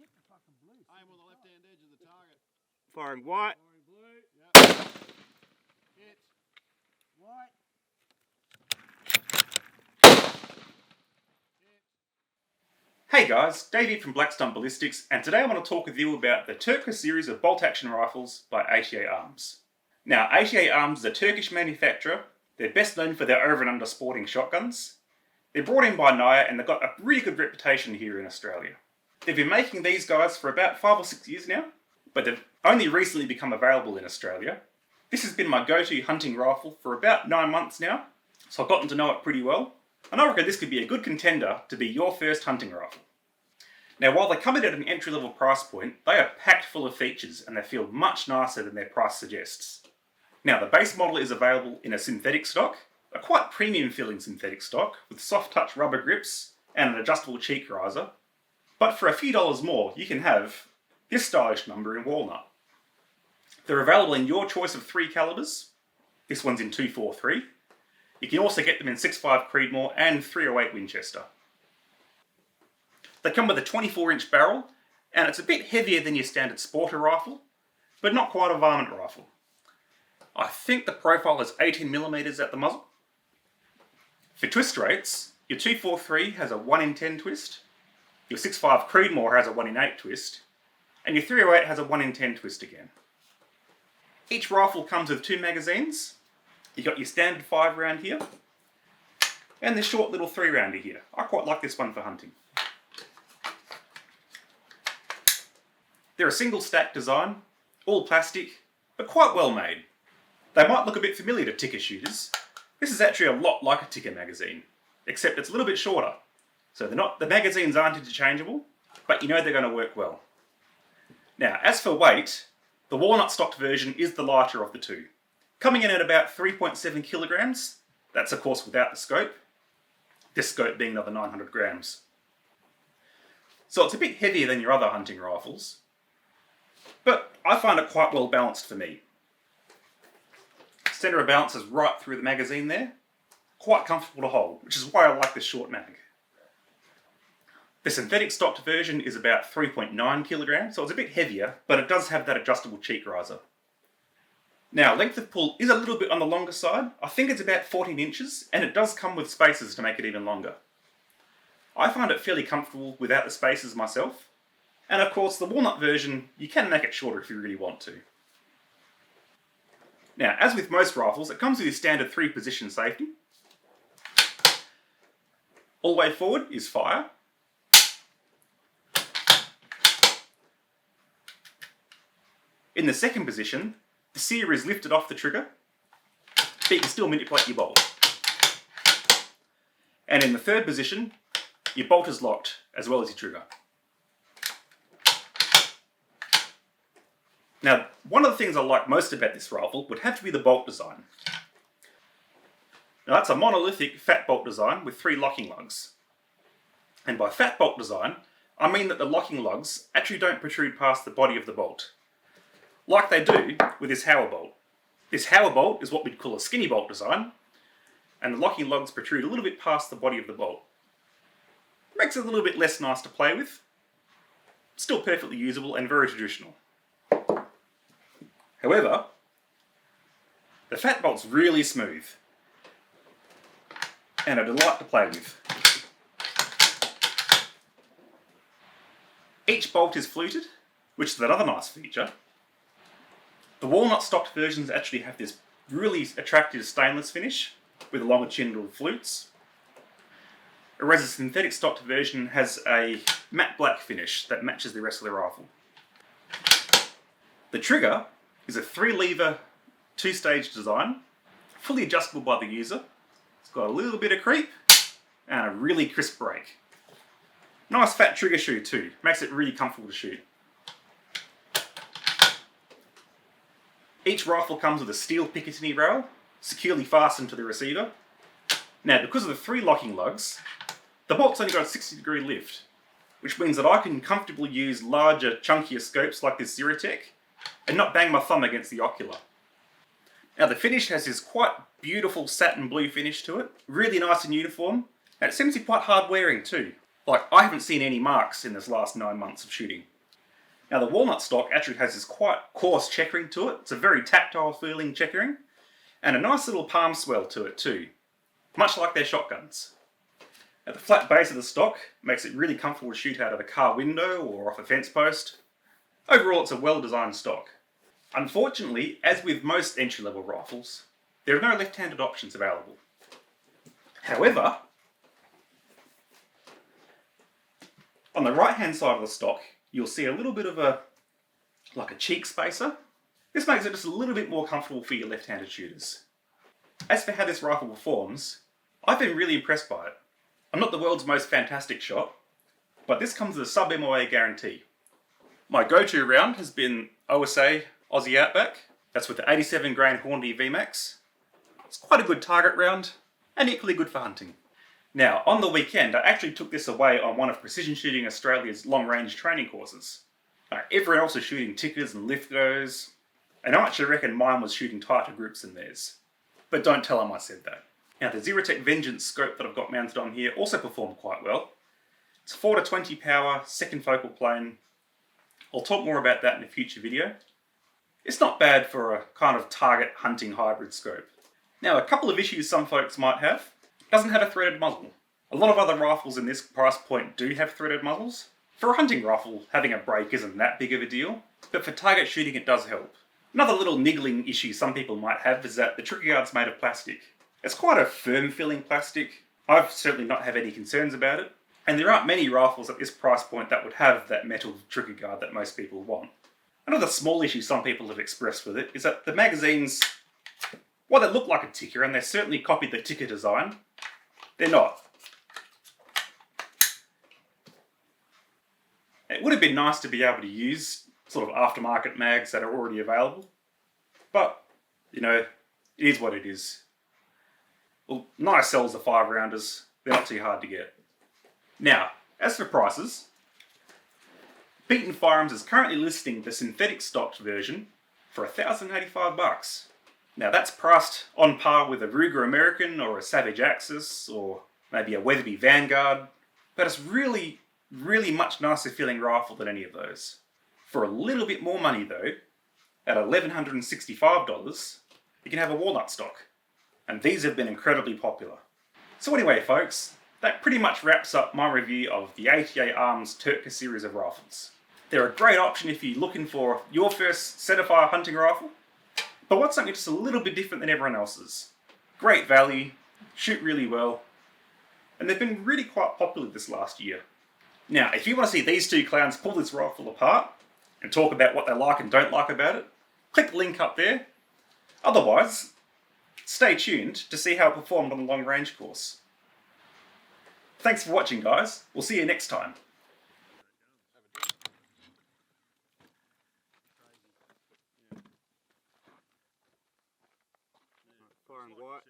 Aim on the left-hand edge of the target. Firing white. Firing blue. Yep. Hit. White. Hey guys, Dave here from Blackstone Ballistics, and today I want to talk with you about the Turqua series of bolt-action rifles by ATA Arms. Now, ATA Arms is a Turkish manufacturer. They're best known for their over and under sporting shotguns. They're brought in by Naya and they've got a really good reputation here in Australia. They've been making these guys for about 5 or 6 years now, but they've only recently become available in Australia. This has been my go-to hunting rifle for about 9 months now, so I've gotten to know it pretty well. And I reckon this could be a good contender to be your first hunting rifle. Now, while they come in at an entry-level price point, they are packed full of features and they feel much nicer than their price suggests. Now, the base model is available in a synthetic stock, a quite premium-feeling synthetic stock with soft-touch rubber grips and an adjustable cheek riser. But for a few dollars more, you can have this stylish number in walnut. They're available in your choice of 3 calibers. This one's in 243. You can also get them in 6.5 Creedmoor and 308 Winchester. They come with a 24-inch barrel, and it's a bit heavier than your standard sporter rifle, but not quite a varmint rifle. I think the profile is 18mm at the muzzle. For twist rates, your 243 has a 1 in 10 twist, your 6.5 Creedmoor has a 1 in 8 twist, and your 308 has a 1 in 10 twist again. Each rifle comes with 2 magazines. You've got your standard 5 round here, and this short little 3 rounder here. I quite like this one for hunting. They're a single stack design, all plastic, but quite well made. They might look a bit familiar to ticker shooters. This is actually a lot like a ticker magazine, except it's a little bit shorter. So the magazines aren't interchangeable, but you know they're going to work well. Now, as for weight, the walnut stocked version is the lighter of the two, coming in at about 3.7 kilograms. That's of course without the scope, this scope being another 900 grams. So it's a bit heavier than your other hunting rifles, but I find it quite well balanced for me. Centre of balance is right through the magazine there, quite comfortable to hold, which is why I like this short mag. The synthetic stocked version is about 3.9 kilograms, so it's a bit heavier, but it does have that adjustable cheek riser. Now, length of pull is a little bit on the longer side. I think it's about 14 inches, and it does come with spacers to make it even longer. I find it fairly comfortable without the spacers myself, and of course the walnut version, you can make it shorter if you really want to. Now, as with most rifles, it comes with your standard 3-position safety. All the way forward is fire. In the second position, the sear is lifted off the trigger, but you can still manipulate your bolt. And in the third position, your bolt is locked, as well as your trigger. Now, one of the things I like most about this rifle would have to be the bolt design. Now, that's a monolithic fat bolt design with 3 locking lugs. And by fat bolt design, I mean that the locking lugs actually don't protrude past the body of the bolt, like they do with this Hauer bolt. This Hauer bolt is what we'd call a skinny bolt design, and the locking lugs protrude a little bit past the body of the bolt. Makes it a little bit less nice to play with, still perfectly usable and very traditional. However, the fat bolt's really smooth and a delight to play with. Each bolt is fluted, which is another nice feature. The walnut stocked versions actually have this really attractive stainless finish with longitudinal flutes, whereas the synthetic stocked version has a matte black finish that matches the rest of the rifle. The trigger is a 3-lever, 2-stage design, fully adjustable by the user. It's got a little bit of creep and a really crisp break. Nice fat trigger shoe too, makes it really comfortable to shoot. Each rifle comes with a steel Picatinny rail, securely fastened to the receiver. Now, because of the 3 locking lugs, the bolt's only got a 60-degree lift, which means that I can comfortably use larger, chunkier scopes like this Zerotech and not bang my thumb against the ocular. Now, the finish has this quite beautiful satin blue finish to it, really nice and uniform, and it seems to be quite hard wearing too. Like, I haven't seen any marks in this last 9 months of shooting. Now the walnut stock actually has this quite coarse checkering to it. It's a very tactile feeling checkering, and a nice little palm swell to it too, much like their shotguns. At the flat base of the stock makes it really comfortable to shoot out of a car window or off a fence post. Overall, it's a well-designed stock. Unfortunately, as with most entry-level rifles, there are no left-handed options available. However, on the right-hand side of the stock, you'll see a little bit of a cheek spacer. This makes it just a little bit more comfortable for your left-handed shooters. As for how this rifle performs, I've been really impressed by it. I'm not the world's most fantastic shot, but this comes with a sub-MOA guarantee. My go-to round has been OSA Aussie Outback. That's with the 87 grain Hornady VMAX. It's quite a good target round, and equally good for hunting. Now, on the weekend, I actually took this away on one of Precision Shooting Australia's long-range training courses. Everyone else was shooting tickers and lithgos, and I actually reckon mine was shooting tighter groups than theirs. But don't tell them I said that. Now, the Xerotech Vengeance scope that I've got mounted on here also performed quite well. It's 4 to 20 power, second focal plane. I'll talk more about that in a future video. It's not bad for a kind of target hunting hybrid scope. Now, a couple of issues some folks might have. It doesn't have a threaded muzzle. A lot of other rifles in this price point do have threaded muzzles. For a hunting rifle, having a break isn't that big of a deal, but for target shooting it does help. Another little niggling issue some people might have is that the trigger guard's made of plastic. It's quite a firm-feeling plastic. I've certainly not had any concerns about it, and there aren't many rifles at this price point that would have that metal trigger guard that most people want. Another small issue some people have expressed with it is that the magazines, while they look like a ticker, and they certainly copied the ticker design, they're not. It would have been nice to be able to use sort of aftermarket mags that are already available, but, you know, it is what it is. Well, nice sells the 5-rounders, they're not too hard to get. Now, as for prices, Beaten Firearms is currently listing the synthetic stocked version for $1,085. Now that's priced on par with a Ruger American or a Savage Axis or maybe a Weatherby Vanguard, but it's really much nicer feeling rifle than any of those. For a little bit more money though, at $1,165, you can have a walnut stock, and these have been incredibly popular. So anyway folks, that pretty much wraps up my review of the ATA Arms Turqua series of rifles. They're a great option if you're looking for your first centerfire hunting rifle, but want something just a little bit different than everyone else's. Great value, shoot really well, and they've been really quite popular this last year. Now, if you want to see these two clowns pull this rifle apart and talk about what they like and don't like about it, click the link up there. Otherwise, stay tuned to see how it performed on the long range course. Thanks for watching guys, we'll see you next time. Firing white.